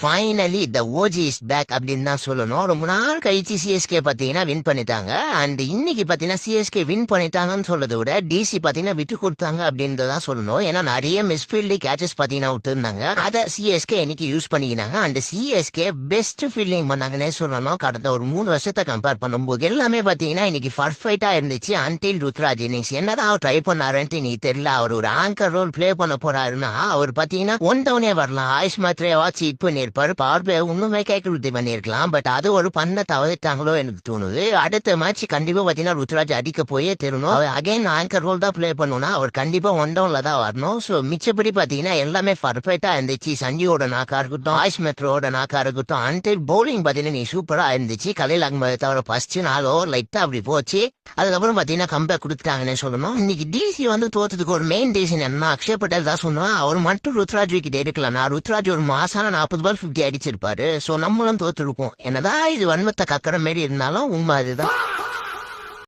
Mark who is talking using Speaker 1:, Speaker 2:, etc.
Speaker 1: Finally the OG is back அப்படின்னு தான் சொல்லணும். ரொம்ப நாள் கழிச்சு சிஎஸ்கே பார்த்தீங்கன்னா வின் பண்ணிட்டாங்க. அண்ட் இன்னைக்கு பார்த்தீங்கன்னா சிஎஸ்கே வின் பண்ணிட்டாங்கன்னு சொல்றதை விட டிசி பார்த்தீங்கன்னா விட்டு கொடுத்தாங்க அப்படின்றதான் சொல்லணும். ஏன்னா நிறைய மிஸ்ஃபீல்டு கேச்சஸ் பார்த்தீங்கன்னா விட்டுருந்தாங்க. அதை சிஎஸ்கே இன்னைக்கு யூஸ் பண்ணிக்கினாங்க. அண்ட் சிஎஸ்கே பெஸ்ட் ஃபீல்டிங் பண்ணாங்கன்னே சொல்லணும். கடந்த ஒரு 3 வருஷத்தை கம்பேர் பண்ணும்போது எல்லாமே பார்த்தீங்கன்னா இன்னைக்கு பர்ஃபெக்டா இருந்துச்சு. அன்டில் ருத்ராஜ் இன்னிங்ஸ் என்னதான் அவர் ட்ரை பண்ணாருன்ட்டு நீ தெரியல. அவர் ஒரு ஆங்கர் ரோல் பிளே பண்ண போறாருன்னா அவர் பார்த்தீங்கன்னா ஒன் டவுனே வரலாம். ஆயுஷ் மாத்திரையை வாட்சி ஹிட் பண்ணியிருப்பாரு. பவர் பிளே இன்னுமே கேட்கறது பண்ணியிருக்கலாம். பட் அது ஒரு பண்ண தவறிட்டாங்களோ எனக்கு தோணுது. அடுத்த மேட்ச் கண்டிப்பா பார்த்தீங்கன்னா ருத்ராஜ் அடிக்க போயே தெரியணும். அவர் அகைன் ஆங்கர் ரோல் தான் பிளே பண்ணணும்னா அவர் கண்டிப்பா ஒன் டவுன்ல தான் வரணும். ஸோ மிச்சப்படி பார்த்தீங்கன்னா எல்லாமே பர்ஃபெக்டா இருந்துச்சு. சஞ்சுவோட நாக்கா இருக்கட்டும், ஆயுஷ் மெட்ரோட நாக்கா இருக்கட்டும், அன்டில் பவுலிங் பார்த்தீங்கன்னா நீ சூப்பரா இருந்துச்சு. கலையில் அகமது தவிர ஃபர்ஸ்ட் 4 ஓவர் லைட்டா அப்படி போச்சு. அதுக்கப்புறம் பார்த்தீங்கன்னா கம்பேக் கொடுத்துட்டாங்கன்னு சொல்லணும். இன்னைக்கு டிசி வந்து தோத்ததுக்கு ஒரு மெயின் ரீசன் என்ன, அக்ஷய் பட்டேல் தான் சொன்னோம். அவர் மட்டும் ருத்ராஜ் விக்கெட் எடுக்கலாம். ருத்ராஜ் ஒரு மாசான 40 பால் 50 அடிச்சிருப்பாரு. ஸோ நம்மளும் தோத்துருக்கோம். என்னதான் இது வன்மத்தை கக்கற மாரி இருந்தாலும் உண்மை அதுதான்.